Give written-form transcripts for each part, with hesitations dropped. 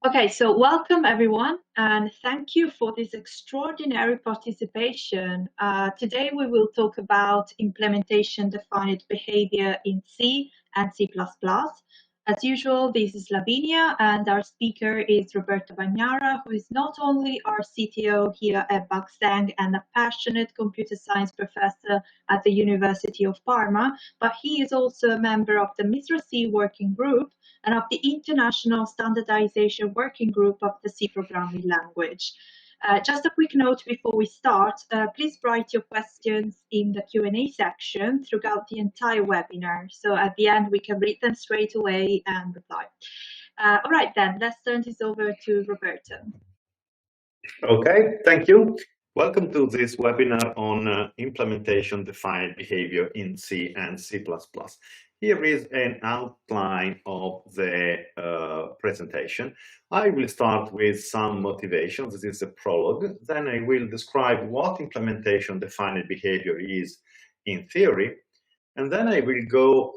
Okay, so welcome everyone, and thank you for this extraordinary participation. Today we will talk about implementation-defined behavior in C and C++. As usual, this is Lavinia, and our speaker is Roberto Bagnara, who is not only our CTO here at BUGSENG and a passionate computer science professor at the University of Parma, but he is also a member of the MISRA-C working group and of the International Standardization Working Group of the C programming language. Just a quick note before we start, please write your questions in the Q&A section throughout the entire webinar. So at the end, we can read them straight away and reply. All right, then, let's turn this over to Roberto. Okay, thank you. Welcome to this webinar on implementation-defined behavior in C and C++. Here is an outline of the presentation. I will start with some motivations. This is a prologue. Then I will describe what implementation-defined behavior is in theory. And then I will go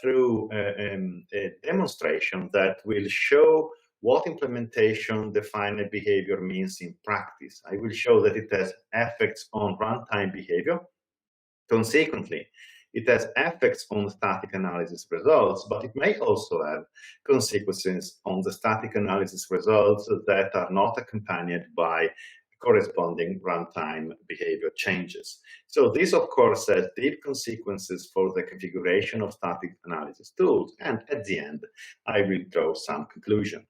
through a demonstration that will show what implementation-defined behavior means in practice. I will show that it has effects on runtime behavior. Consequently, it has effects on static analysis results, but it may also have consequences on the static analysis results that are not accompanied by corresponding runtime behavior changes. So this, of course, has deep consequences for the configuration of static analysis tools. And at the end, I will draw some conclusion.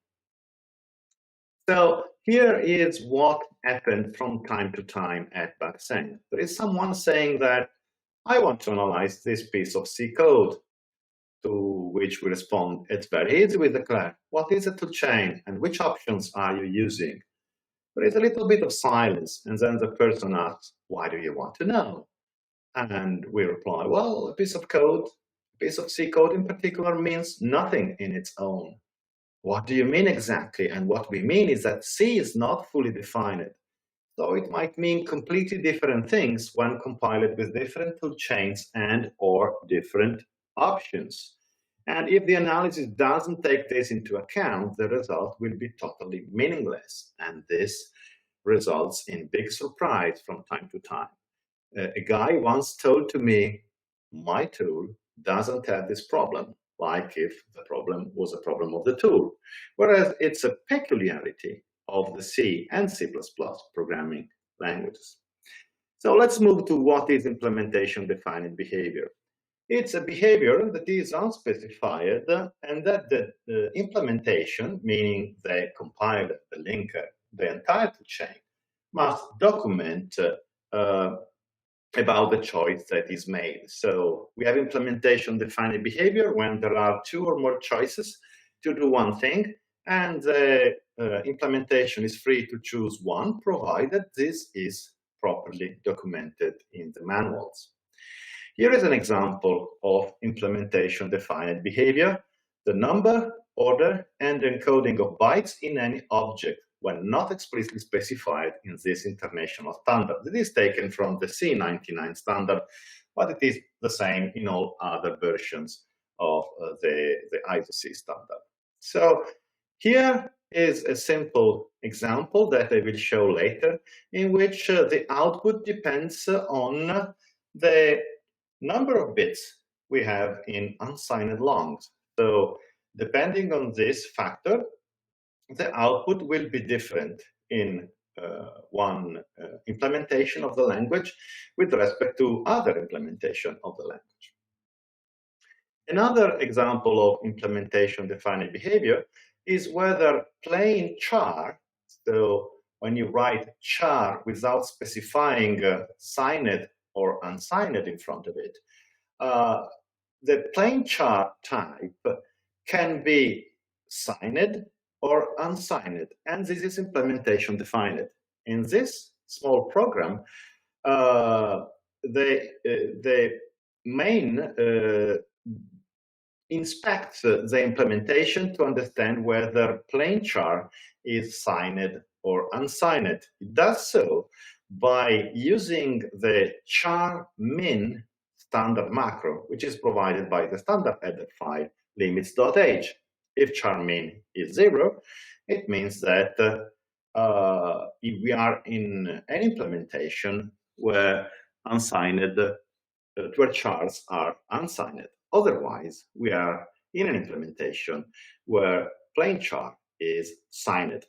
So here is what happened from time to time at BUGSENG. There is someone saying that I want to analyze this piece of C code, to which we respond, it's very easy with declare. What is a toolchain and which options are you using? There is a little bit of silence, and then the person asks, why do you want to know? And we reply, well, a piece of code, a piece of C code in particular means nothing in its own. What do you mean exactly? And what we mean is that C is not fully defined. So it might mean completely different things when compiled with different toolchains and or different options. And if the analysis doesn't take this into account, the result will be totally meaningless. And this results in big surprise from time to time. A guy once told to me, my tool doesn't have this problem, like if the problem was a problem of the tool, whereas it's a peculiarity of the C and C++ programming languages. So let's move to what is implementation-defined behavior. It's a behavior that is unspecified and that the implementation, meaning the compiler, the linker, the entire chain, must document about the choice that is made. So we have implementation-defined behavior when there are two or more choices to do one thing, and the implementation is free to choose one, provided this is properly documented in the manuals. Here is an example of implementation-defined behavior: the number, order, and encoding of bytes in any object when not explicitly specified in this international standard. It is taken from the C99 standard, but it is the same in all other versions of the ISO-C standard. So here is a simple example that I will show later, in which the output depends on the number of bits we have in unsigned longs. So depending on this factor, the output will be different in one implementation of the language with respect to other implementation of the language. Another example of implementation-defined behavior is whether plain char, so when you write char without specifying signed or unsigned in front of it, the plain char type can be signed or unsigned, and this is implementation defined. In this small program, the main inspects the implementation to understand whether plain char is signed or unsigned. It does so by using the char min standard macro, which is provided by the standard header file limits.h. If char min is 0, It means that if we are in an implementation where unsigned, where chars are unsigned. Otherwise, we are in an implementation where plain char is signed.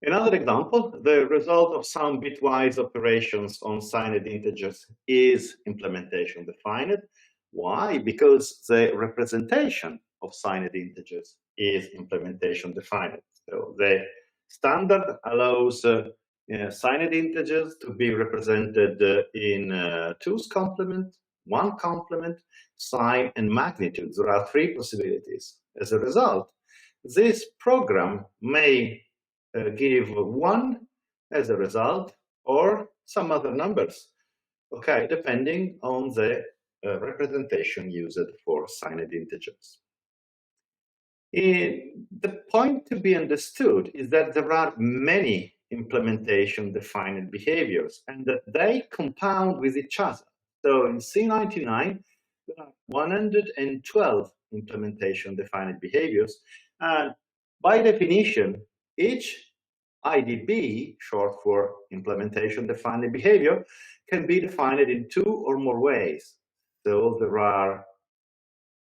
Another example, the result of some bitwise operations on signed integers is implementation defined. Why? Because the representation of signed integers is implementation defined. So the standard allows signed integers to be represented in 2's complement, 1 complement, sign, and magnitude. There are 3 possibilities. As a result, this program may give 1 as a result or some other numbers, okay, depending on the representation used for signed integers. The point to be understood is that there are many implementation defined behaviors and that they compound with each other. So in C99, there are 112 implementation defined behaviors, and by definition, each IDB, short for implementation defined behavior, can be defined in 2 or more ways. So there are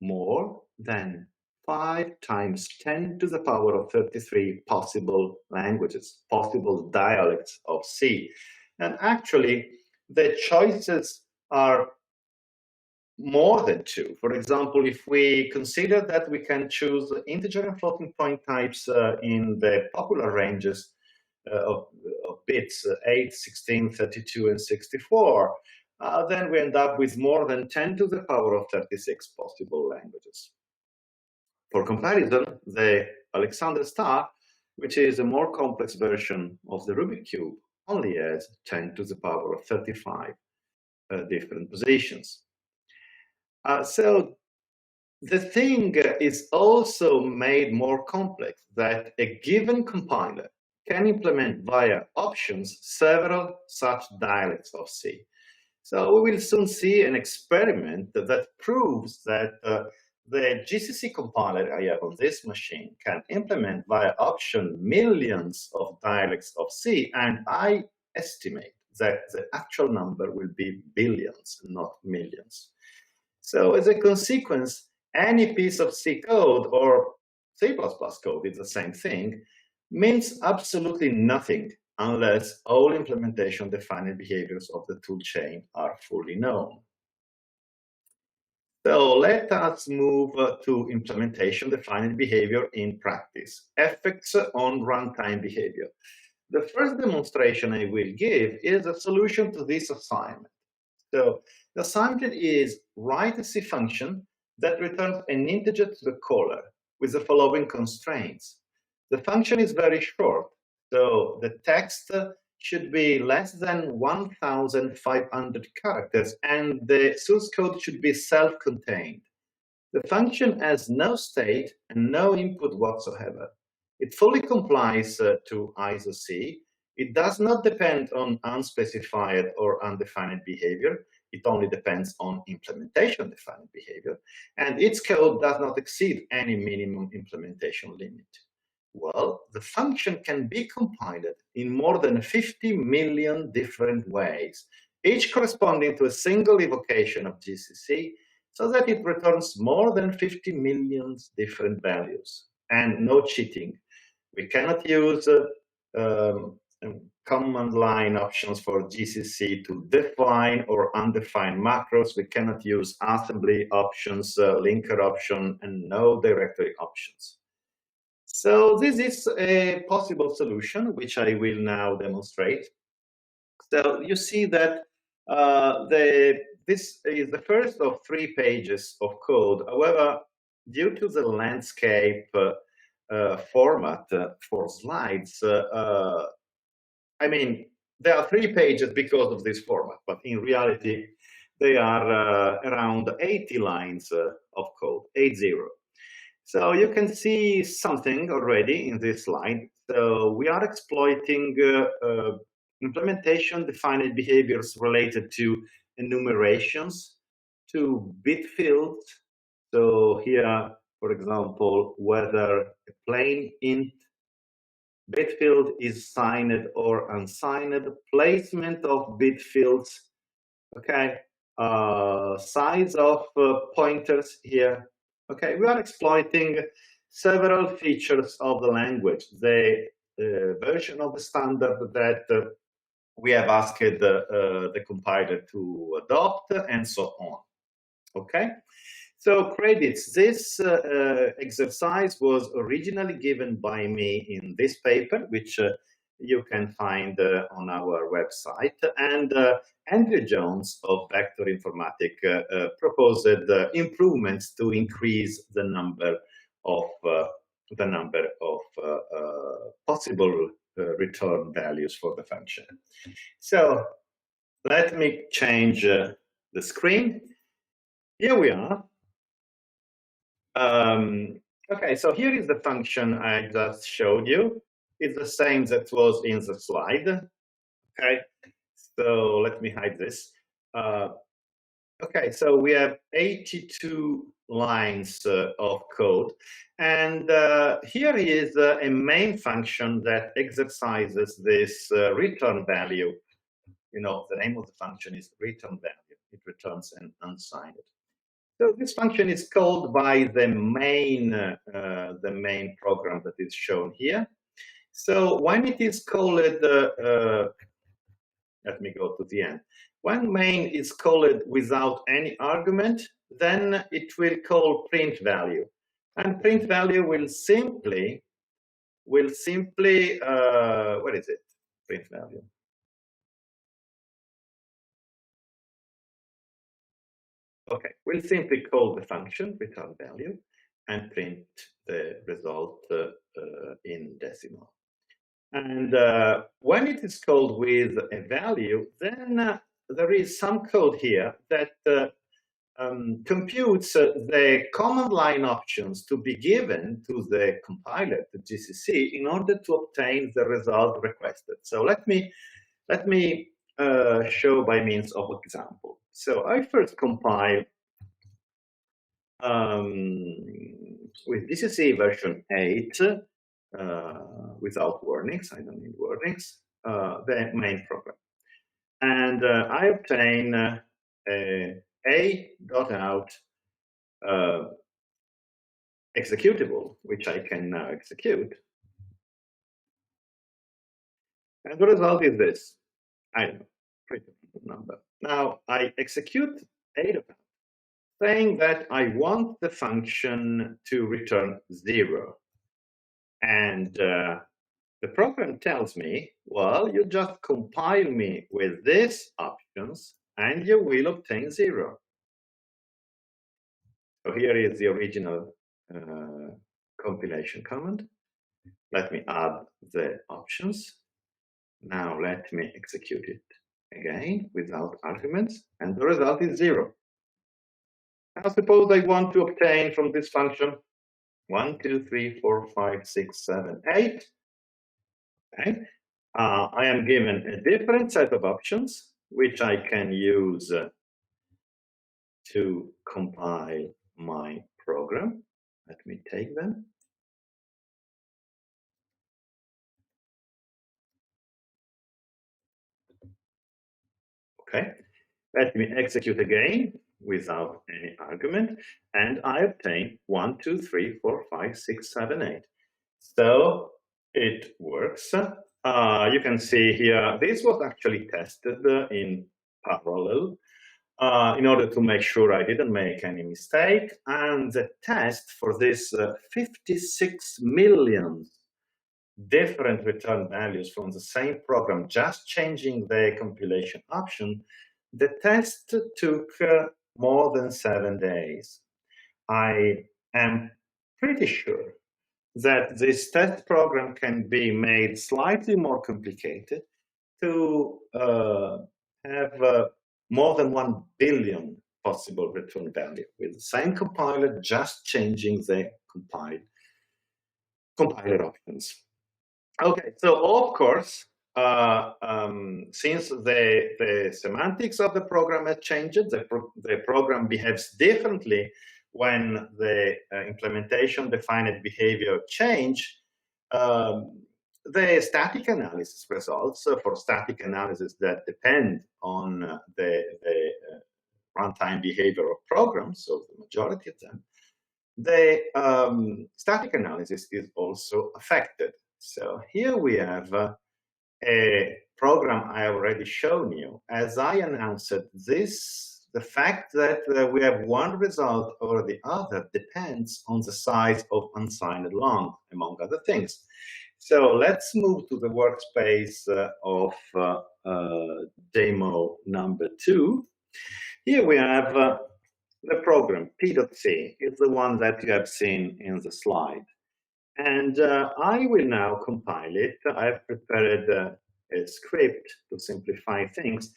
more than 5 times 10 to the power of 33 possible languages, possible dialects of C. And actually, the choices are more than 2. For example, if we consider that we can choose integer and floating point types in the popular ranges of bits, 8, 16, 32, and 64, then we end up with more than 10 to the power of 36 possible languages. For comparison, the Alexander star, which is a more complex version of the Rubik cube, only has 10 to the power of 35 different positions. So the thing is also made more complex, that a given compiler can implement via options several such dialects of C. So we will soon see an experiment that proves that the GCC compiler I have on this machine can implement via option millions of dialects of C, and I estimate that the actual number will be billions, not millions. So as a consequence, any piece of C code or C++ code is the same thing, means absolutely nothing unless all implementation defined behaviors of the toolchain are fully known. So let us move to implementation defined behavior in practice, effects on runtime behavior. The first demonstration I will give is a solution to this assignment. So the assignment is write a C function that returns an integer to the caller with the following constraints. The function is very short, so the text should be less than 1,500 characters, and the source code should be self-contained. The function has no state and no input whatsoever. It fully complies to ISO C. It does not depend on unspecified or undefined behavior. It only depends on implementation defined behavior. And its code does not exceed any minimum implementation limit. Well, the function can be compiled in more than 50 million different ways, each corresponding to a single evocation of GCC, so that it returns more than 50 million different values. And no cheating. We cannot use command line options for GCC to define or undefine macros. We cannot use assembly options, linker option, and no directory options. So this is a possible solution, which I will now demonstrate. So you see that this is the first of 3 pages of code. However, due to the landscape format for slides, I mean, there are 3 pages because of this format, but in reality, they are around 80 lines of code, 80. So you can see something already in this slide. So we are exploiting implementation defined behaviors related to enumerations, to bit fields. So here for example, whether a plain int bit field is signed or unsigned, placement of bit fields, okay, size of pointers here. Okay, we are exploiting several features of the language, the version of the standard that we have asked the compiler to adopt, and so on. Okay, so credits. This exercise was originally given by me in this paper, which you can find on our website, and Andrew Jones of Vector Informatic proposed improvements to increase the number of possible return values for the function. So let me change the screen. Here we are. Okay, so here is the function I just showed you. It's the same that was in the slide. Okay, so let me hide this. Okay, so we have 82 lines of code, and here is a main function that exercises this return value. You know, the name of the function is return value. It returns an unsigned. So this function is called by the main program that is shown here. So when it is called, let me go to the end. When main is called without any argument, then it will call print value, and print value will simply what is it? Print value. Okay, we'll simply call the function return value and print the result in decimal. And when it is called with a value, then there is some code here that computes the command line options to be given to the compiler, to GCC, in order to obtain the result requested. So let me show by means of example. So I first compile with GCC version 8 without warnings. I don't need warnings. The main program, and I obtain a.out executable, which I can now execute. And the result is this. I don't know, pretty number. Now I execute a.out, saying that I want the function to return 0. And the program tells me, well, you just compile me with these options and you will obtain 0. So here is the original compilation command. Let me add the options. Now let me execute it again without arguments, and the result is 0. Now suppose I want to obtain from this function 1, 2, 3, 4, 5, 6, 7, 8. Okay. I am given a different set of options, which I can use to compile my program. Let me take them. Okay. Let me execute again without any argument, and I obtain 1, 2, 3, 4, 5, 6, 7, 8. So it works. You can see here, this was actually tested in parallel in order to make sure I didn't make any mistake. And the test for this 56 million different return values from the same program, just changing the compilation option, the test took more than 7 days. I am pretty sure that this test program can be made slightly more complicated to have more than 1 billion possible return value with the same compiler, just changing the compiler options. Okay, so of course, since the semantics of the program has changed, the program behaves differently when the implementation defined behavior change, the static analysis results for static analysis that depend on the runtime behavior of programs, so the majority of them, the static analysis is also affected. So here we have a program I have already shown you. As I announced this, the fact that we have one result over the other depends on the size of unsigned long, among other things. So let's move to the workspace of demo number 2. Here we have the program P.C. is the one that you have seen in the slide. And I will now compile it. I've prepared a script to simplify things.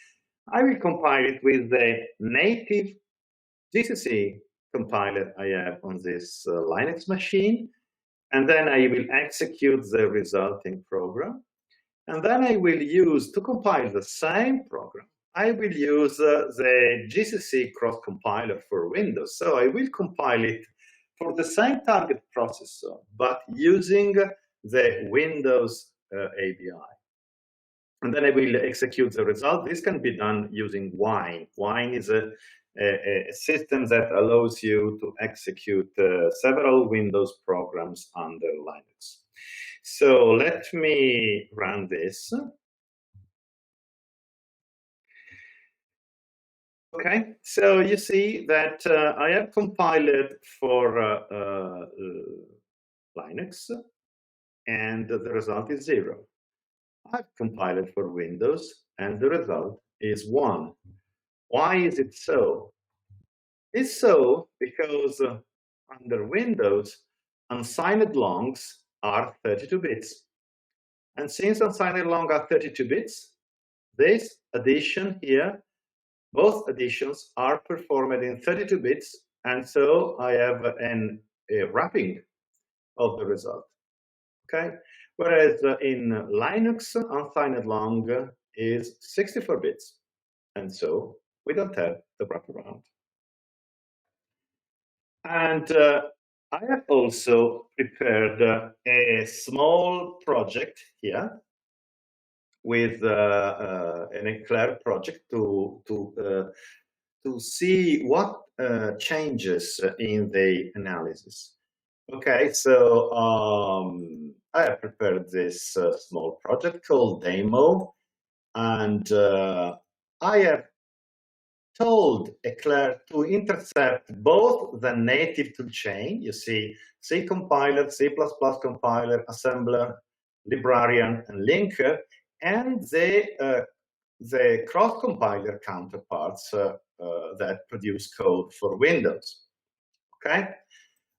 I will compile it with the native GCC compiler I have on this Linux machine. And then I will execute the resulting program. And then I will use, to compile the same program, I will use the GCC cross-compiler for Windows. So I will compile it for the same target processor, but using the Windows ABI. And then I will execute the result. This can be done using Wine. Wine is a system that allows you to execute several Windows programs under Linux. So let me run this. Okay, so you see that I have compiled for Linux, and the result is 0. I've compiled for Windows, and the result is 1. Why is it so? It's so because under Windows, unsigned longs are 32 bits. And since unsigned long are 32 bits, this addition here, both additions are performed in 32 bits, and so I have a wrapping of the result. Okay, whereas in Linux, unsigned long is 64 bits, and so we don't have the wraparound. And I have also prepared a small project here with an Eclair project to see what changes in the analysis. Okay, so I have prepared this small project called Demo, and I have told Eclair to intercept both the native toolchain, you see C compiler, C++ compiler, assembler, librarian, and linker, and the cross-compiler counterparts that produce code for Windows. Okay,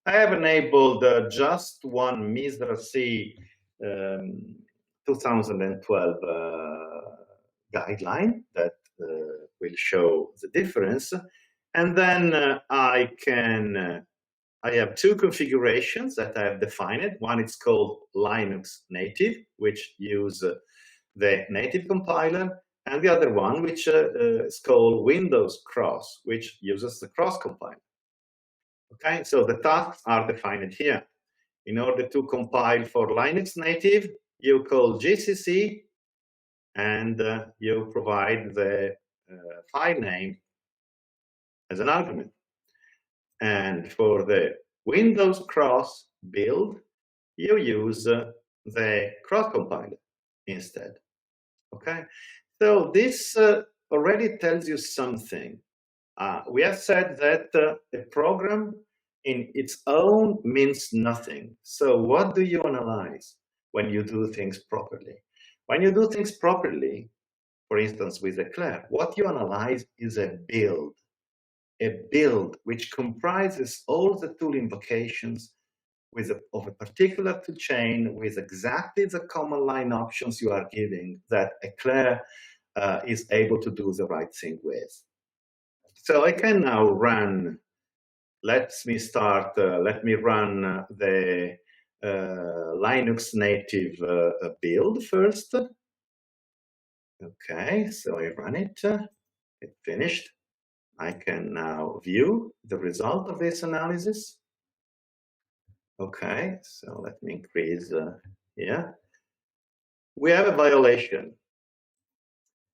I have enabled just one MISRA-C 2012 guideline that will show the difference, and then I have two configurations that I have defined. One is called Linux native, which use the native compiler, and the other one, which is called Windows cross, which uses the cross compiler. Okay, so the tasks are defined here. In order to compile for Linux native, you call GCC, and you provide the file name as an argument. And for the Windows cross build, you use the cross compiler instead. Okay, so this already tells you something. We have said that a program in its own means nothing. So what do you analyze when you do things properly? When you do things properly, for instance, with Eclair, what you analyze is a build which comprises all the tool invocations of a particular toolchain with exactly the command line options you are giving that Eclair is able to do the right thing with. So I can now run, let me run the Linux native build first. Okay, so I run it, it finished. I can now view the result of this analysis. Okay, so let me increase here. We have a violation.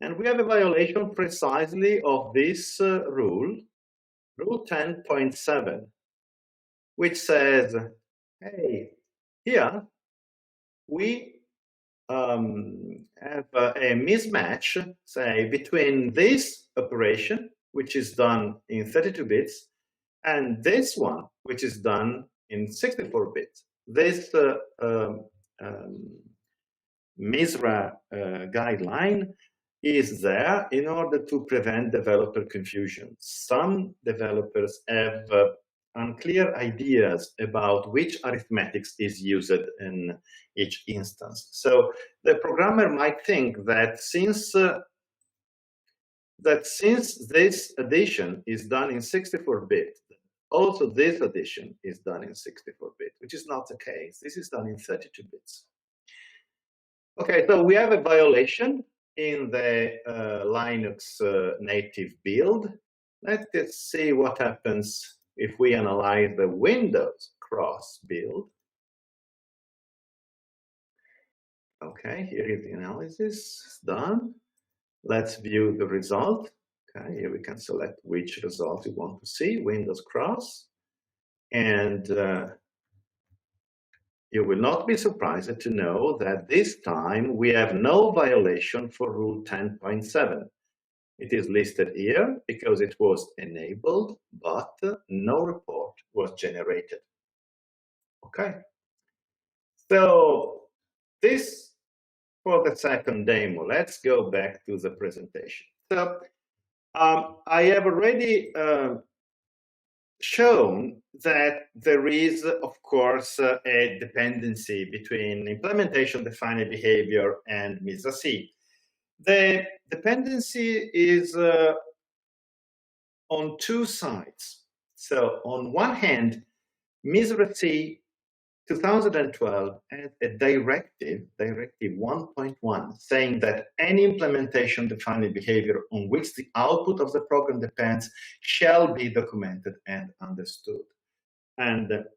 And we have a violation precisely of this rule, rule 10.7, which says, hey, here we have a mismatch, say, between this operation, which is done in 32 bits, and this one, which is done in 64 bits. This MISRA guideline is there in order to prevent developer confusion. Some developers have unclear ideas about which arithmetics is used in each instance. So the programmer might think that since this addition is done in 64-bit, also this addition is done in 64-bit, which is not the case. This is done in 32 bits. Okay, so we have a violation in the Linux native build. Let's see what happens if we analyze the Windows cross build. Okay, here is the analysis done. Let's view the result. Okay, here we can select which result we want to see, Windows cross. And you will not be surprised to know that this time we have no violation for rule 10.7. It is listed here because it was enabled, but no report was generated. Okay. So this for the second demo. Let's go back to the presentation. So I have already shown that there is, of course, a dependency between implementation-defined behavior and MISRA-C. The dependency is on two sides. So on one hand, MISRA-C 2012 had a directive 1.1, saying that any implementation-defined behavior on which the output of the program depends shall be documented and understood. And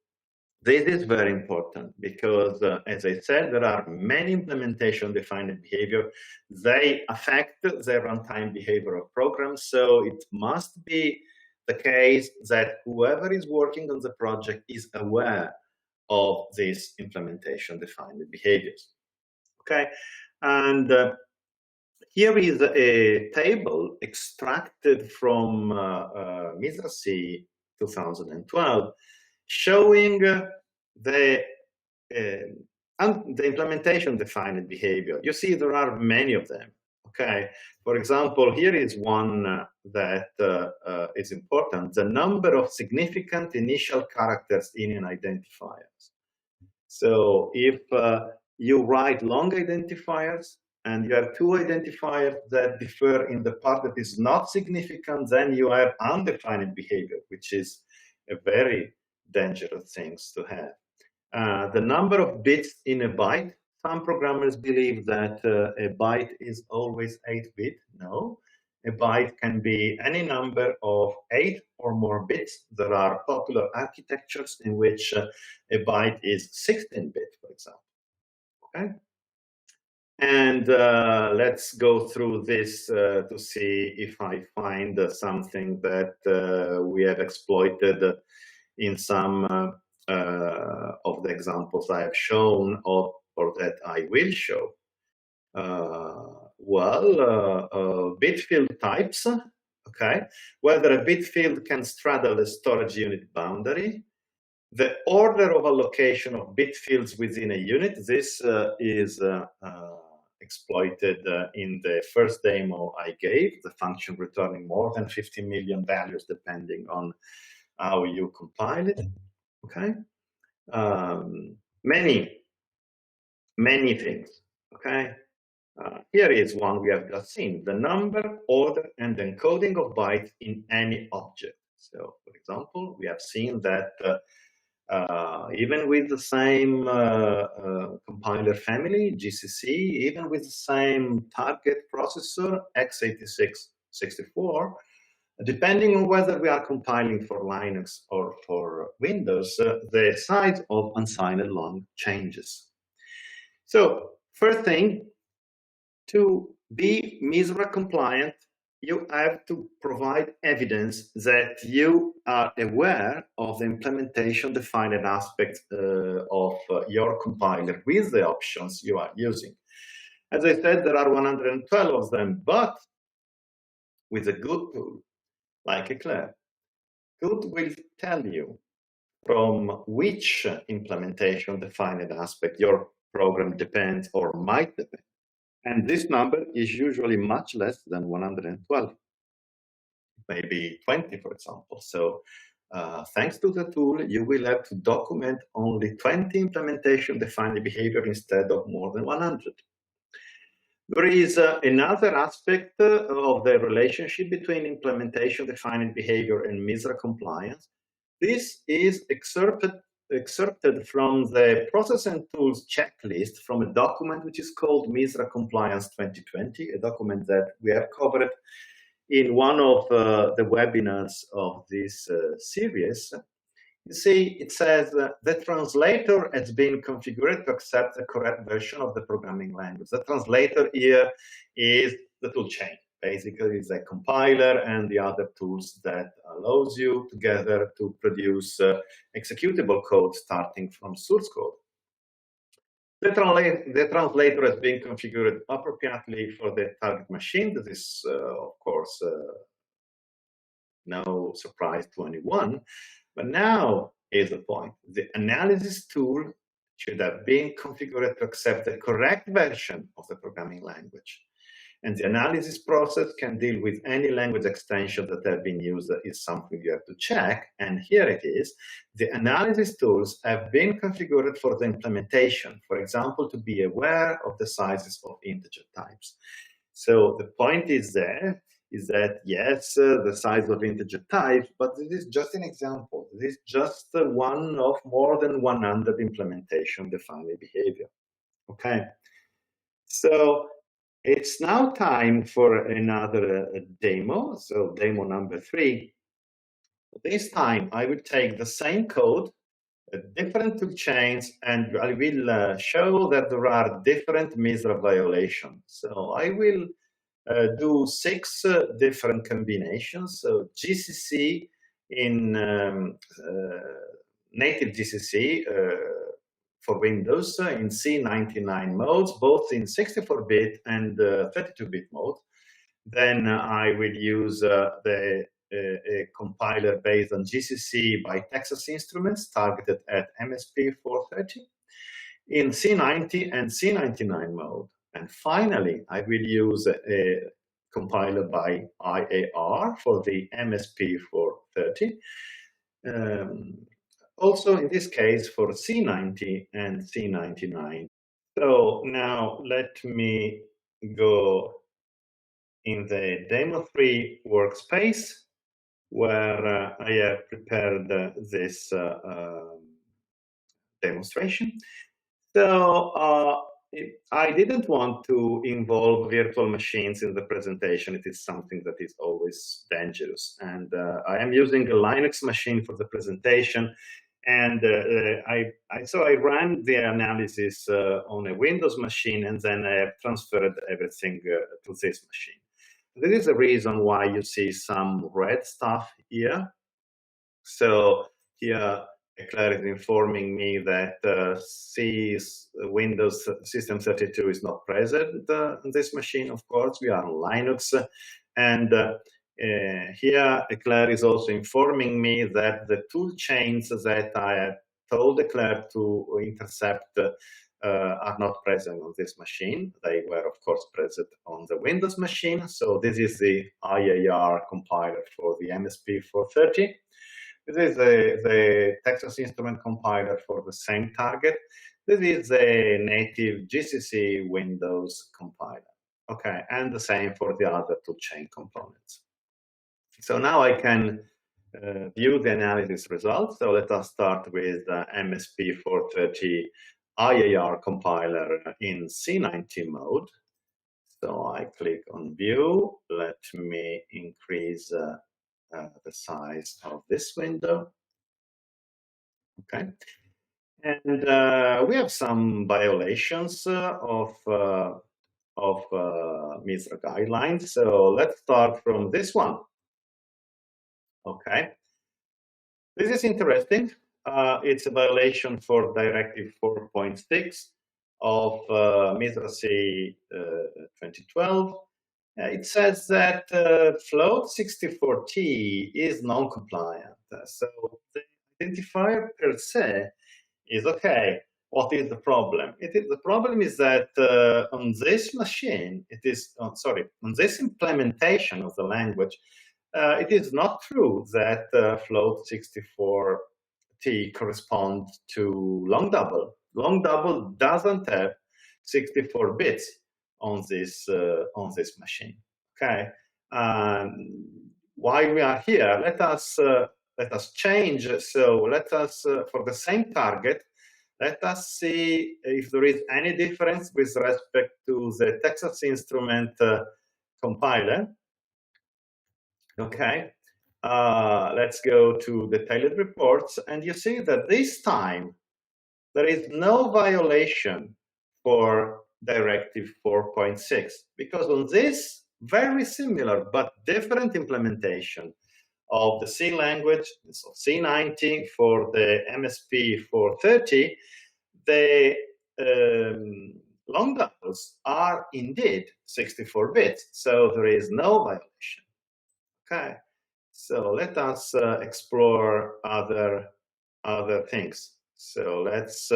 this is very important because, as I said, there are many implementation-defined behavior. They affect the runtime behavior of programs, so it must be the case that whoever is working on the project is aware of these implementation-defined behaviors. Okay, and here is a table extracted from MISRA-C 2012, showing the implementation-defined behavior. You see, there are many of them. Okay, for example, here is one that is important: the number of significant initial characters in an identifier. So if you write long identifiers and you have two identifiers that differ in the part that is not significant, then you have undefined behavior, which is a very dangerous thing to have. The number of bits in a byte, some programmers believe that a byte is always 8-bit. No, a byte can be any number of 8 or more bits. There are popular architectures in which a byte is 16-bit, for example. Okay, and let's go through this to see if I find something that we have exploited in some of the examples I have shown, or that I will show. Bit field types, okay, whether a bit field can straddle a storage unit boundary, the order of allocation of bit fields within a unit. This is exploited in the first demo I gave, the function returning more than 50 million values depending on how you compile it. Okay, many things. Okay, here is one we have just seen: the number, order, and encoding of bytes in any object. So, for example, we have seen that even with the same compiler family, GCC, even with the same target processor, x86-64, Depending on whether we are compiling for Linux or for Windows, the size of unsigned long changes. So first thing, to be MISRA compliant, you have to provide evidence that you are aware of the implementation defined aspects of your compiler with the options you are using. As I said, there are 112 of them, but with a good tool like Eclair, good will tell you from which implementation defined aspect your program depends or might depend. And this number is usually much less than 112, maybe 20, for example. So thanks to the tool, you will have to document only 20 implementation defined behavior instead of more than 100. There is another aspect of the relationship between implementation defined behavior and MISRA compliance. This is excerpted from the Process and Tools checklist from a document which is called MISRA Compliance 2020, a document that we have covered in one of the webinars of this series. You see, it says the translator has been configured to accept the correct version of the programming language. The translator here is the toolchain. Basically, it's a compiler and the other tools that allows you together to produce executable code starting from source code. The translator has been configured appropriately for the target machine. This is, of course, no surprise to anyone. But now is the point. The analysis tool should have been configured to accept the correct version of the programming language. And the analysis process can deal with any language extension that have been used. That is something you have to check. And here it is. The analysis tools have been configured for the implementation, for example, to be aware of the sizes of integer types. So the point is there is that, yes, the size of integer types, but this is just an example. This is just one of more than 100 implementation defined behavior. Okay, so it's now time for another demo. So demo number 3. This time I will take the same code, different toolchains, and I will show that there are different MISRA violations. So I will do 6 different combinations. So GCC in native GCC for Windows in C99 modes, both in 64-bit and 32-bit mode. Then I will use the compiler based on GCC by Texas Instruments targeted at MSP 430 in C90 and C99 mode. And finally, I will use a compiler by IAR for the MSP 430. Also, in this case, for C90 and C99. So now let me go in the demo 3 workspace where I have prepared this demonstration. So I didn't want to involve virtual machines in the presentation. It is something that is always dangerous. And I am using a Linux machine for the presentation. And so I ran the analysis on a Windows machine, and then I have transferred everything to this machine. There is a reason why you see some red stuff here. So here, Eclair is informing me that Windows System 32 is not present on this machine. Of course, we are on Linux. And here, Eclair is also informing me that the toolchains that I have told Eclair to intercept are not present on this machine. They were, of course, present on the Windows machine. So this is the IAR compiler for the MSP 430. This is the Texas Instrument compiler for the same target. This is the native GCC Windows compiler. Okay, and the same for the other toolchain components. So now I can view the analysis results. So let us start with MSP 430 IAR compiler in C90 mode. So I click on View. Let me increase the size of this window. Okay, and we have some violations of MISRA guidelines. So let's start from this one. Okay, this is interesting. It's a violation for Directive 4.6 of MISRA-C 2012. It says that float 64T is non-compliant. So the identifier per se is okay. What is the problem? The problem is that on this machine, on this implementation of the language, it is not true that float 64T corresponds to long double. Long double doesn't have 64 bits on this machine. Okay, why we are here? Let us change. So let us, for the same target, let us see if there is any difference with respect to the Texas Instrument compiler. Okay, let's go to detailed reports, and you see that this time there is no violation for Directive 4.6, because on this very similar but different implementation of the C language, so C90 for the MSP 430, the long doubles are indeed 64 bits, so there is no violation. Okay, so let us explore other things. So let's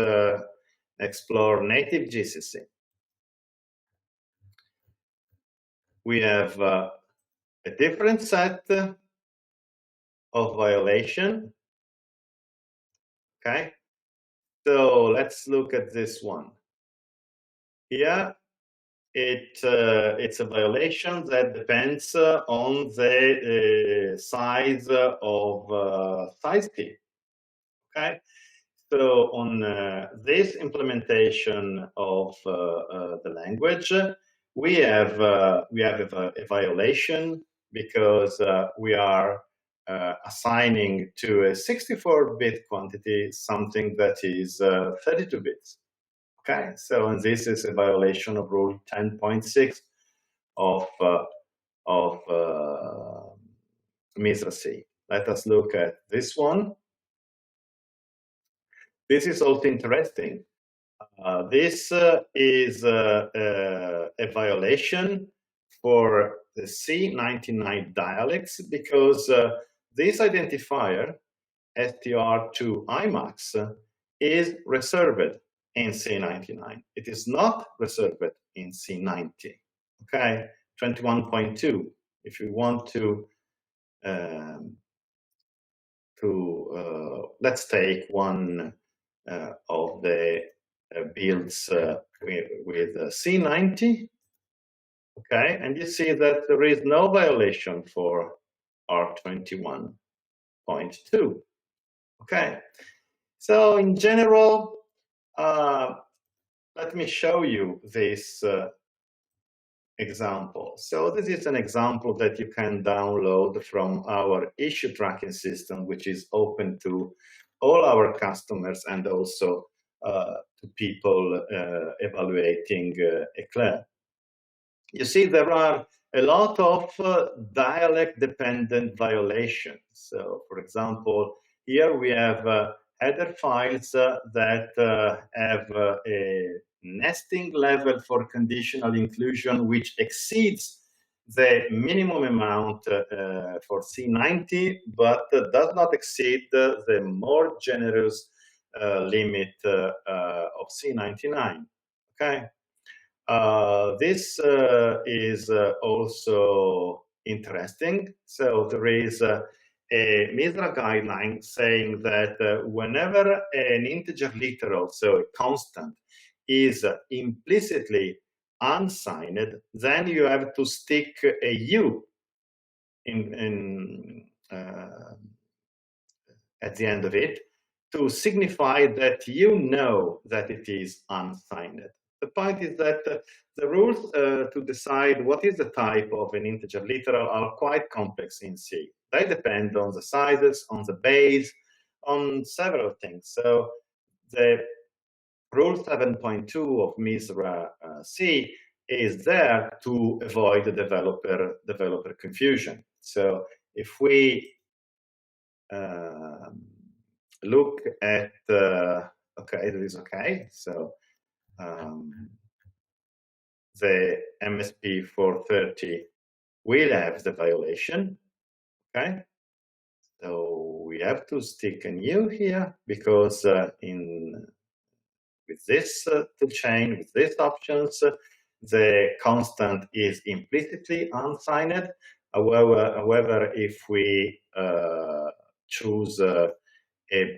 explore native GCC. We have a different set of violation. Okay, so let's look at this one. Here, it's a violation that depends on the size of size key. Okay, so on this implementation of the language, we have a violation because we are assigning to a 64-bit quantity something that is 32 bits. Okay, so and this is a violation of Rule 10.6 of MISRA-C. Let us look at this one. This is also interesting. This is a violation for the C99 dialects because this identifier, str2 IMAX, is reserved in C99. It is not reserved in C90. Okay, 21.2. If you want to let's take one of the builds with C90. Okay, and you see that there is no violation for R21.2. Okay, so in general, let me show you this example. So this is an example that you can download from our issue tracking system, which is open to all our customers and also to people evaluating Eclair. You see, there are a lot of dialect-dependent violations. So, for example, here we have header files that have a nesting level for conditional inclusion which exceeds the minimum amount for C90, but does not exceed the more generous limit of C99. Okay. This is also interesting. So there is a MISRA guideline saying that whenever an integer literal, so a constant, is implicitly unsigned, then you have to stick a U at the end of it to signify that you know that it is unsigned. The point is that the rules to decide what is the type of an integer literal are quite complex in C. They depend on the sizes, on the base, on several things. So the rule 7.2 of MISRA-C is there to avoid the developer confusion. So if we look at okay, that is okay. So the MSP 430 will have the violation. Okay, so we have to stick a new here because with this toolchain, with these options, the constant is implicitly unsigned. However, if we choose a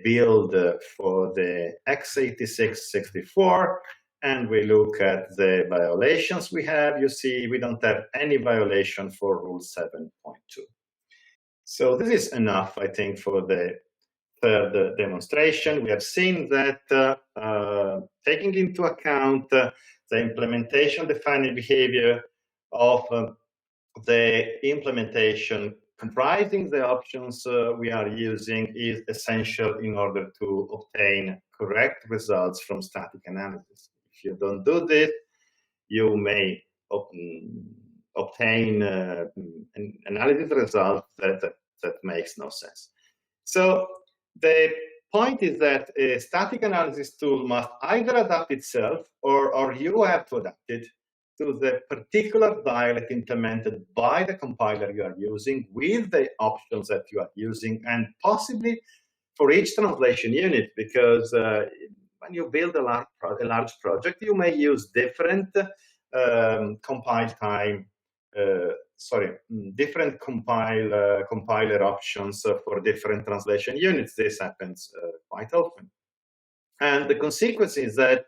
build for the x86-64 and we look at the violations we have, you see we don't have any violation for rule 7.2. So this is enough, I think, for the third demonstration. We have seen that taking into account the implementation defining behavior of the implementation comprising the options we are using is essential in order to obtain correct results from static analysis. If you don't do this, you may obtain an analysis result that makes no sense. So the point is that a static analysis tool must either adapt itself or you have to adapt it to the particular dialect implemented by the compiler you are using with the options that you are using, and possibly for each translation unit, because when you build a large project, you may use different compile time, different compiler options for different translation units. This happens quite often. And the consequence is that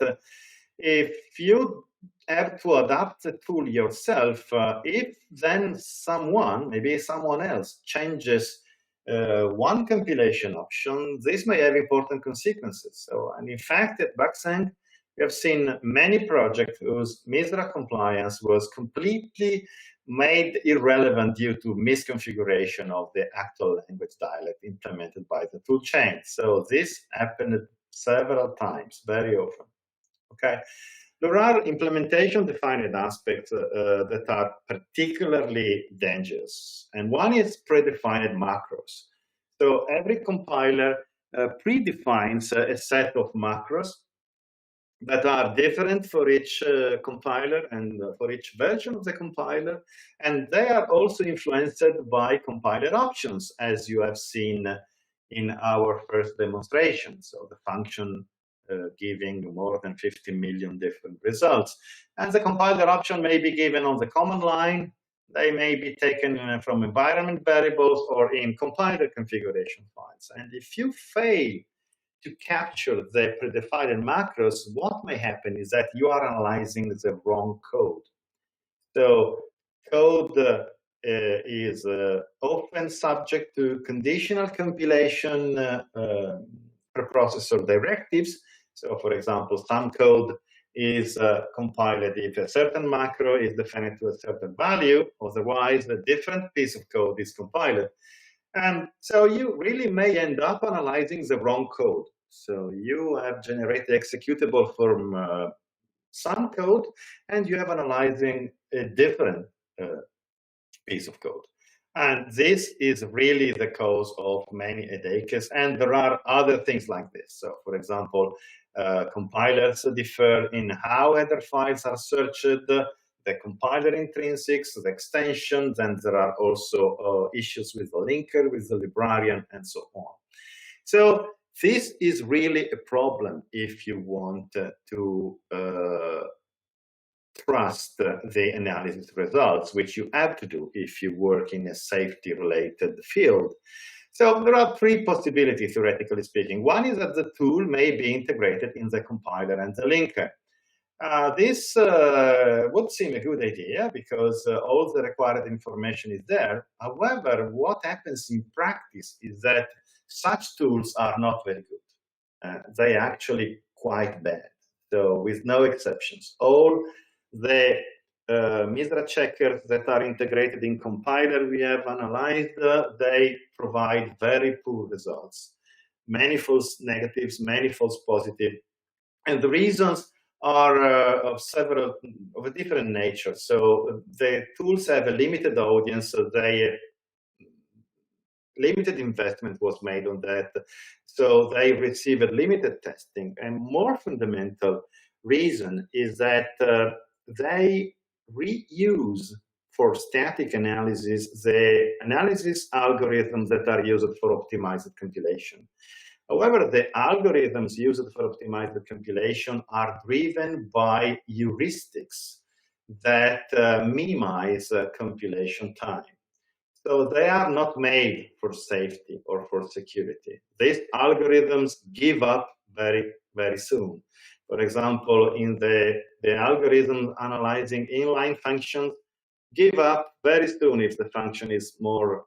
if you have to adapt the tool yourself, if then someone, maybe someone else, changes one compilation option, this may have important consequences. So, and in fact, at BUGSENG, we have seen many projects whose MISRA compliance was completely made irrelevant due to misconfiguration of the actual language dialect implemented by the toolchain. So this happened several times, very often. Okay, there are implementation-defined aspects that are particularly dangerous, and one is predefined macros. So every compiler predefines a set of macros that are different for each compiler and for each version of the compiler, and they are also influenced by compiler options, as you have seen in our first demonstration. So the function giving more than 50 million different results. And the compiler option may be given on the command line. They may be taken from environment variables or in compiler configuration files. And if you fail to capture the predefined macros, what may happen is that you are analyzing the wrong code. So code is often subject to conditional compilation preprocessor directives. So, for example, some code is compiled if a certain macro is defined to a certain value, otherwise a different piece of code is compiled. And so you really may end up analyzing the wrong code. So you have generated executable from some code, and you have analyzing a different piece of code. And this is really the cause of many headaches. And there are other things like this. So, for example, compilers differ in how header files are searched, the compiler intrinsics, the extensions, and there are also issues with the linker, with the librarian, and so on. So this is really a problem if you want to trust the analysis results, which you have to do if you work in a safety-related field. So there are three possibilities, theoretically speaking. One is that the tool may be integrated in the compiler and the linker. This would seem a good idea because all the required information is there. However, what happens in practice is that such tools are not very good. They are actually quite bad. So with no exceptions, all the MISRA checkers that are integrated in compiler we have analyzed, they provide very poor results. Many false negatives, many false positives. And the reasons are of a different nature. So the tools have a limited audience, so limited investment was made on that. So they receive a limited testing. And more fundamental reason is that they reuse for static analysis the analysis algorithms that are used for optimized compilation. However, the algorithms used for optimized compilation are driven by heuristics that minimize compilation time. So they are not made for safety or for security. These algorithms give up very, very soon. For example, in the algorithm analyzing inline functions, give up very soon if the function is more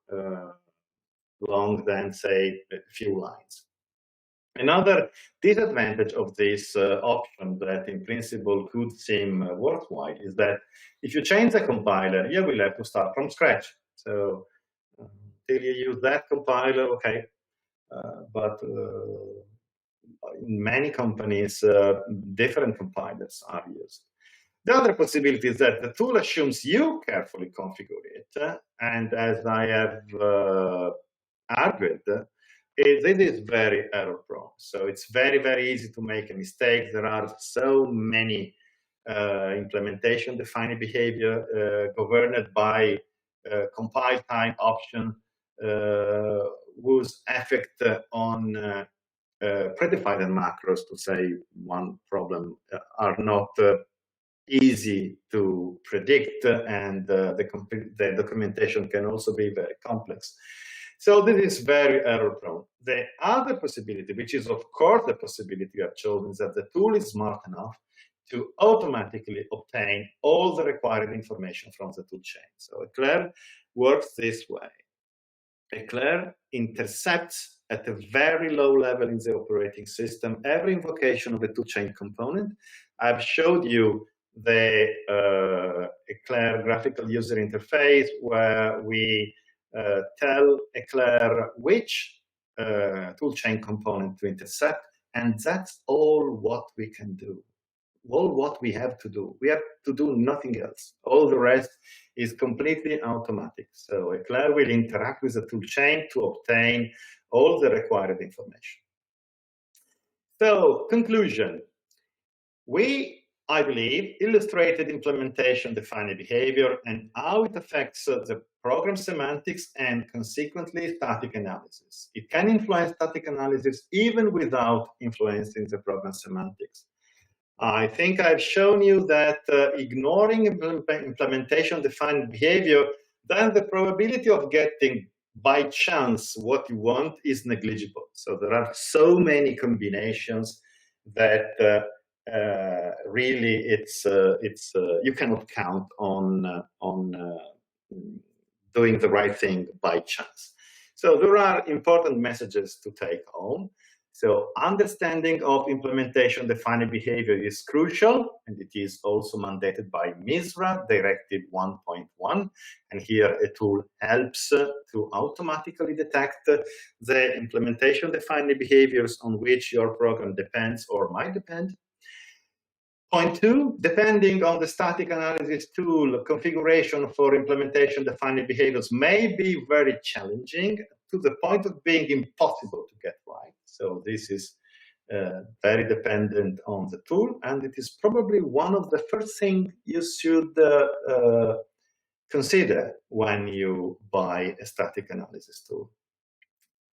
long than, say, a few lines. Another disadvantage of this option that in principle could seem worthwhile is that if you change the compiler, you will have to start from scratch. So till you use that compiler, okay, but in many companies, different compilers are used. The other possibility is that the tool assumes you carefully configure it, and as I have argued, this is very error prone. So it's very, very easy to make a mistake. There are so many implementation defined behavior governed by compile time option whose effect on predefined macros, to say one problem, are not easy to predict, and the documentation can also be very complex. So this is very error prone. The other possibility, which is of course the possibility you have chosen, is that the tool is smart enough to automatically obtain all the required information from the toolchain. So Eclair works this way. Eclair intercepts at a very low level in the operating system every invocation of a toolchain component. I've showed you the Eclair graphical user interface where we tell Eclair which toolchain component to intercept, and that's all what we can do. All what we have to do. We have to do nothing else. All the rest is completely automatic. So Eclair will interact with the toolchain to obtain all the required information. So conclusion. We, I believe, illustrated implementation defined behavior and how it affects the program semantics and consequently static analysis. It can influence static analysis even without influencing the program semantics. I think I've shown you that ignoring implementation defined behavior, then the probability of getting by chance what you want is negligible. So there are so many combinations that really you cannot count on doing the right thing by chance. So there are important messages to take home. So understanding of implementation defined behavior is crucial, and it is also mandated by MISRA Directive 1.1. And here a tool helps to automatically detect the implementation defined behaviors on which your program depends or might depend. Point two, depending on the static analysis tool, configuration for implementation defined behaviors may be very challenging to the point of being impossible to get right. So this is very dependent on the tool, and it is probably one of the first things you should consider when you buy a static analysis tool.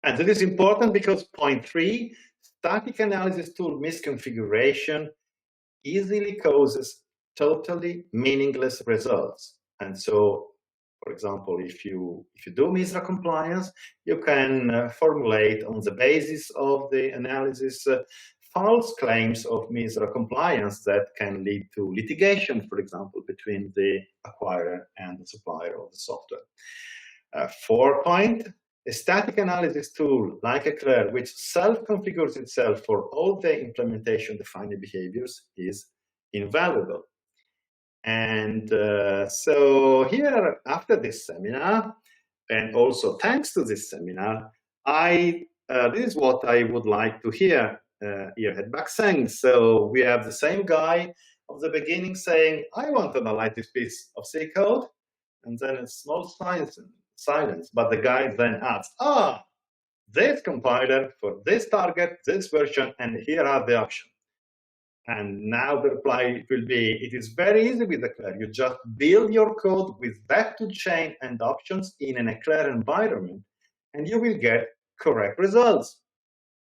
And it is important because point three, static analysis tool misconfiguration easily causes totally meaningless results. And so, for example, if you do MISRA compliance, you can formulate on the basis of the analysis false claims of MISRA compliance that can lead to litigation, for example, between the acquirer and the supplier of the software. 4 point, A static analysis tool like Eclair, which self-configures itself for all the implementation-defined behaviors, is invaluable. And so here, after this seminar, and also thanks to this seminar, this is what I would like to hear here at BUGSENG. So we have the same guy of the beginning saying, I want to analyze this piece of C code, and then a small silence. But the guy then adds, this compiler for this target, this version, and here are the options. And now the reply will be, it is very easy with Eclair. You just build your code with that toolchain and options in an Eclair environment, and you will get correct results.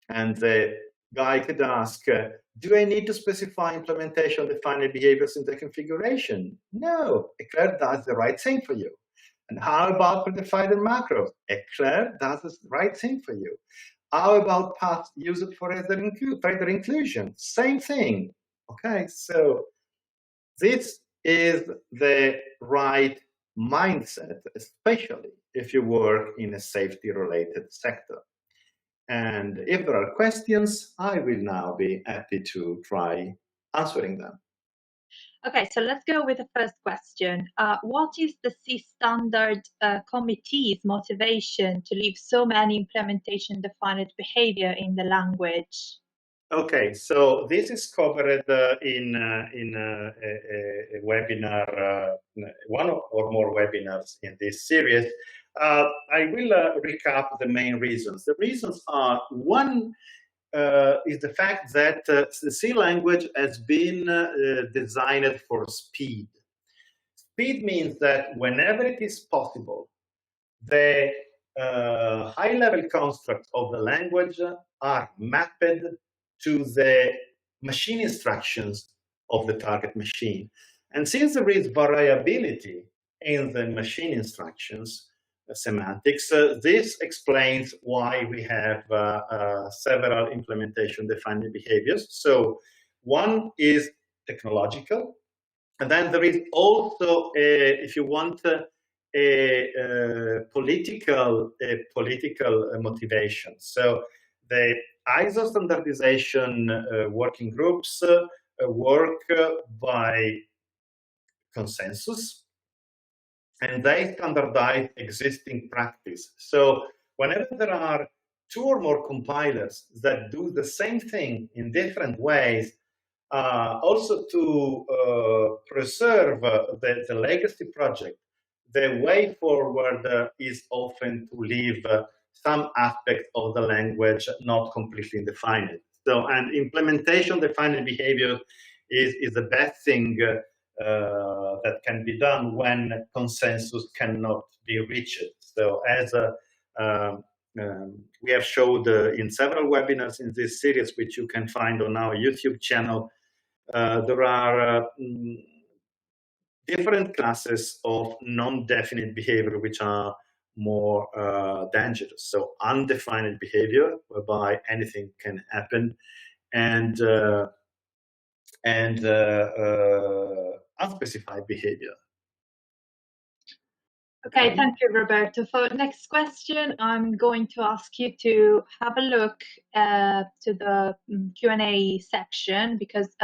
And the guy could ask, do I need to specify implementation-defined behaviors in the configuration? No, Eclair does the right thing for you. And how about predefined macros? Eclair does the right thing for you. How about paths used for further inclusion? Same thing. Okay, so this is the right mindset, especially if you work in a safety-related sector. And if there are questions, I will now be happy to try answering them. Okay, so let's go with the first question. What is the C standard committee's motivation to leave so many implementation-defined behavior in the language? Okay, so this is covered in a webinar, one or more webinars in this series. I will recap the main reasons. The reasons are, one, is the fact that the C language has been designed for speed. Speed means that whenever it is possible, the high-level constructs of the language are mapped to the machine instructions of the target machine. And since there is variability in the machine instructions, semantics, this explains why we have several implementation-defined behaviors. So one is technological, and then there is also, if you want, a political motivation. So the ISO standardization working groups work by consensus, and they standardize existing practice. So whenever there are two or more compilers that do the same thing in different ways, also to preserve the legacy project, the way forward is often to leave some aspect of the language not completely defined. So, and implementation-defined behavior is the best thing that can be done when consensus cannot be reached. So as we have showed in several webinars in this series, which you can find on our YouTube channel, there are different classes of non-definite behavior which are more dangerous. So undefined behavior, whereby anything can happen, and unspecified behavior. Okay, thank you, Roberto. For the next question, I'm going to ask you to have a look to the Q&A section, because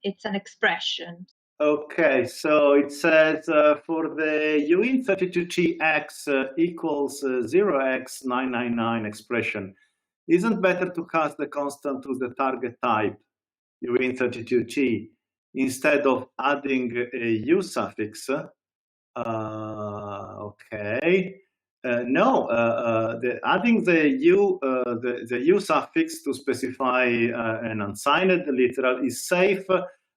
it's an expression. Okay, so it says for the UIN32TX equals 0x999 expression, isn't better to cast the constant to the target type, UIN32T, instead of adding a U suffix? Okay. No, adding the U suffix to specify an unsigned literal is safe,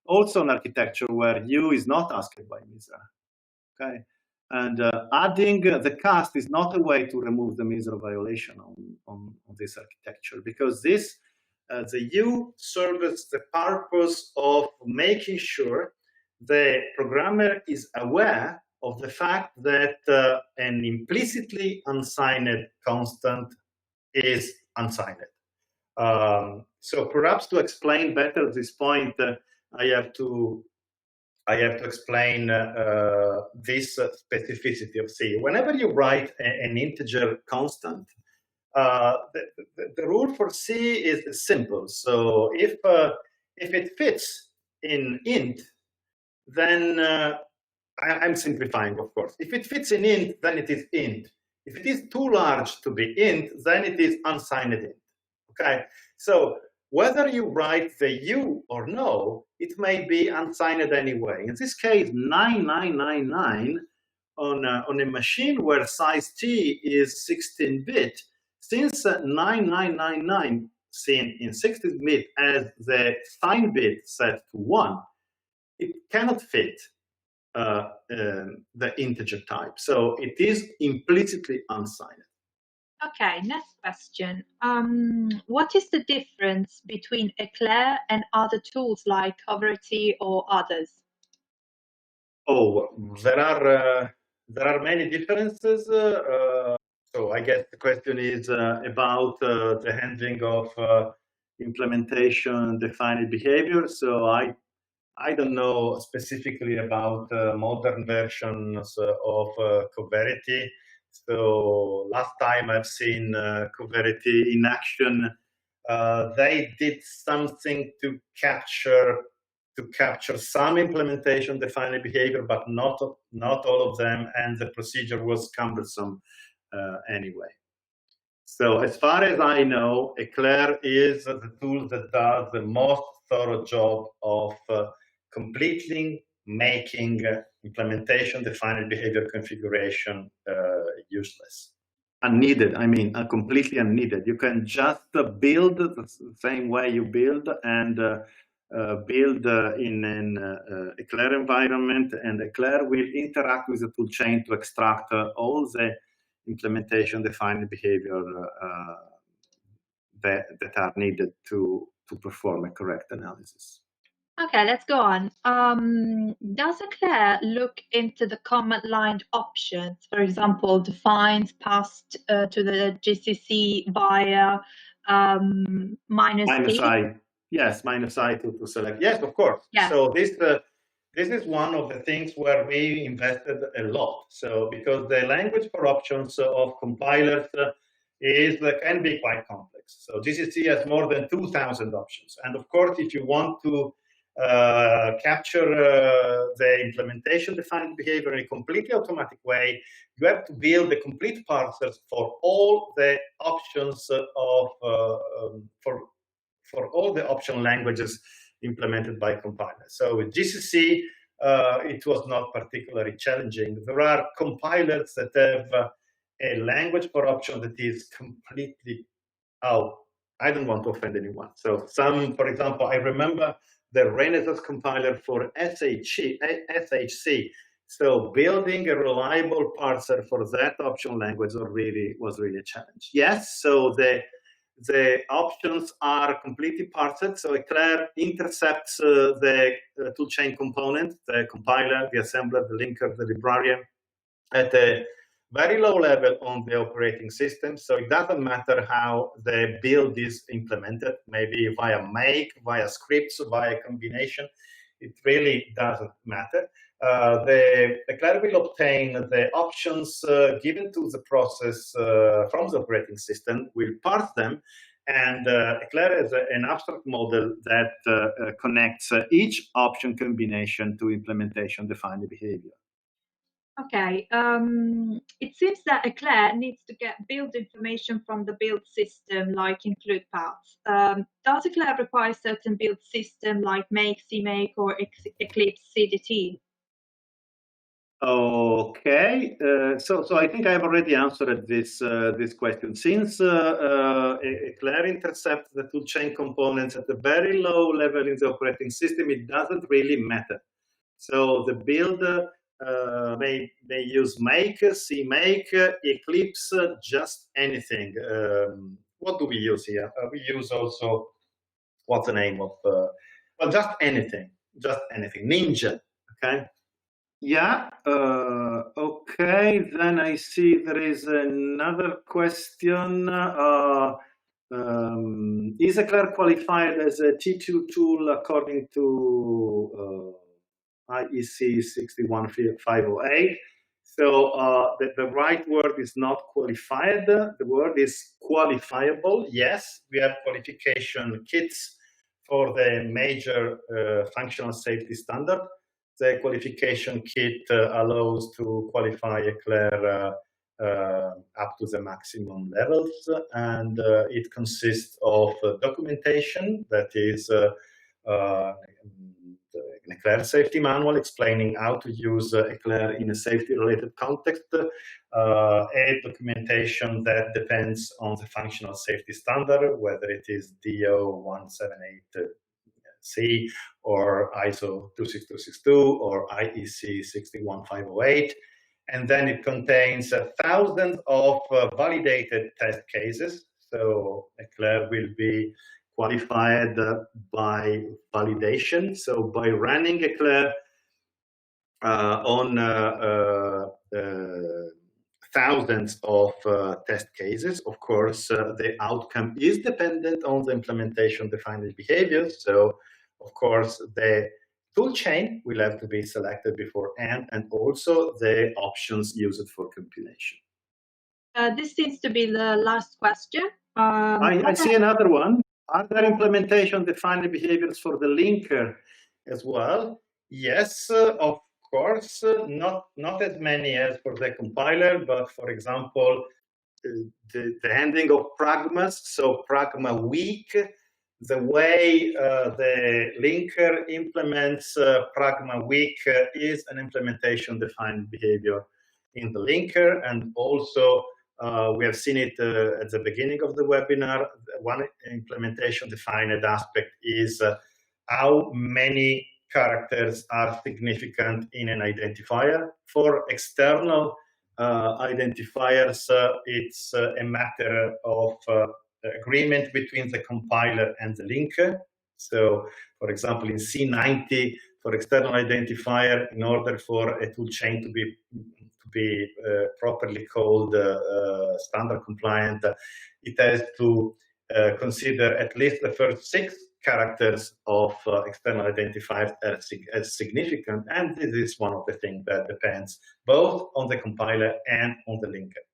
also an architecture where U is not asked by MISRA. Okay, and adding the cast is not a way to remove the MISRA violation on this architecture, because this the U serves the purpose of making sure the programmer is aware of the fact that an implicitly unsigned constant is unsigned. So perhaps to explain better this point, I have to I have to explain this specificity of C. Whenever you write an integer constant, the rule for C is simple. So if it fits in int, then I'm simplifying, of course. If it fits in int, then it is int. If it is too large to be int, then it is unsigned int. Okay, so whether you write the U or no, it may be unsigned anyway. In this case, 9999 on a machine where size T is 16-bit, since 9999 seen in 16-bit as the sign bit set to 1, it cannot fit the integer type. So it is implicitly unsigned. Okay, next question. What is the difference between Eclair and other tools like covertd or others? Oh, there are many differences. So I guess the question is about the handling of implementation defined behavior. So I don't know specifically about modern versions of covertd. So last time I've seen covertd in action, they did something to capture some implementation defined behavior, but not all of them, and the procedure was cumbersome anyway. So as far as I know, Eclair is the tool that does the most thorough job of completely making implementation defined behavior configuration useless. Unneeded, I mean, completely unneeded. You can just build the same way you build and build in an Eclair environment, and Eclair will interact with the toolchain to extract all the implementation defined behavior that are needed to perform a correct analysis. Okay, let's go on. Does Eclair look into the command line options, for example, defines passed to the GCC via minus I? Yes, minus I to select. Yes, of course. Yeah. So this is one of the things where we invested a lot. So because the language for options of compilers can be quite complex. So GCC has more than 2,000 options. And of course, if you want to capture the implementation defined behavior in a completely automatic way, you have to build the complete parsers for all the options of for all the option languages implemented by compilers. So with GCC, it was not particularly challenging. There are compilers that have a language for option that is completely out. I don't want to offend anyone. So some, for example, I remember the Renaissance compiler for SHC. So building a reliable parser for that option language was really a challenge. Yes, so the options are completely parsed. So Eclair intercepts the toolchain component, the compiler, the assembler, the linker, the librarian, at a very low level on the operating system. So it doesn't matter how the build is implemented, maybe via make, via scripts, via combination. It really doesn't matter. The Eclair will obtain the options given to the process from the operating system, will parse them, and Eclair is an abstract model that connects each option combination to implementation defined behavior. Okay, it seems that Eclair needs to get build information from the build system, like include paths. Does Eclair require certain build system like make, CMake, or Eclipse CDT? Okay, so I think I've already answered this question. Since Eclair intercepts the toolchain components at a very low level in the operating system, it doesn't really matter. So the build they use make, CMake, Eclipse, just anything. What do we use here? We use also, what's the name of? Well, just anything, Ninja. Okay. Yeah, okay, then I see there is another question. Is Eclair qualified as a T2 tool according to IEC 61508. So the right word is not qualified. The word is qualifiable. Yes, we have qualification kits for the major functional safety standard. The qualification kit allows to qualify Eclair up to the maximum levels, and it consists of documentation that is an Eclair safety manual explaining how to use Eclair in a safety-related context, a documentation that depends on the functional safety standard, whether it is DO 178C or ISO 26262 or IEC 61508. And then it contains thousands of validated test cases. So Eclair will be qualified by validation. So by running Eclair on thousands of test cases, of course, the outcome is dependent on the implementation defined behaviors. So, of course, the toolchain will have to be selected beforehand, and also the options used for compilation. This seems to be the last question. I see another one. Are there implementation defined behaviors for the linker as well? Yes, of course, not as many as for the compiler, but for example, the handling of pragmas, so pragma weak, the way the linker implements pragma weak is an implementation defined behavior in the linker, and also we have seen it at the beginning of the webinar. One implementation defined aspect is how many characters are significant in an identifier. For external identifiers, it's a matter of agreement between the compiler and the linker. So, for example, in C90, for external identifier, in order for a toolchain to be properly called standard compliant, it has to consider at least the first 6 characters of external identifiers as significant, and this is one of the things that depends both on the compiler and on the linker.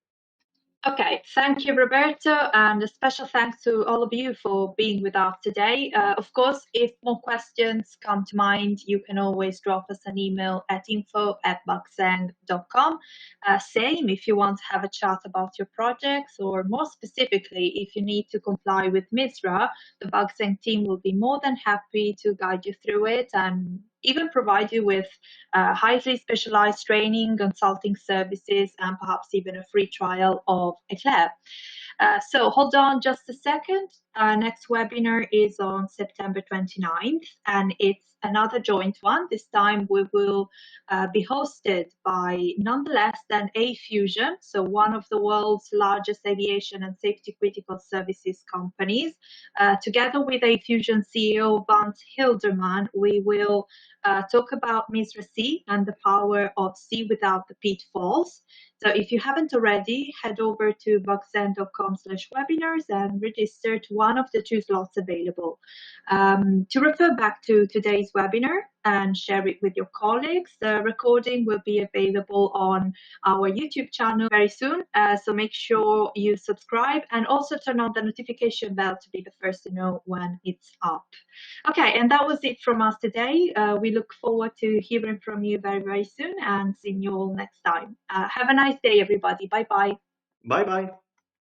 Okay, thank you, Roberto, and a special thanks to all of you for being with us today. Of course, if more questions come to mind, you can always drop us an email at info@bugseng.com. Same if you want to have a chat about your projects, or more specifically, if you need to comply with MISRA, the BUGSENG team will be more than happy to guide you through it and even provide you with highly specialized training, consulting services, and perhaps even a free trial of Eclair. So hold on just a second. Our next webinar is on September 29th, and it's another joint one. This time we will be hosted by none less than A-Fusion, so one of the world's largest aviation and safety critical services companies. Together with A-Fusion CEO Vance Hilderman, we will talk about MISRA-C and the power of C without the pitfalls. So if you haven't already, head over to bugseng.com/webinars and register to one of the 2 slots available. To refer back to today's webinar and share it with your colleagues, the recording will be available on our YouTube channel very soon. So make sure you subscribe and also turn on the notification bell to be the first to know when it's up. Okay, and that was it from us today. We look forward to hearing from you very, very soon and seeing you all next time. Have a nice day, everybody. Bye-bye. Bye-bye.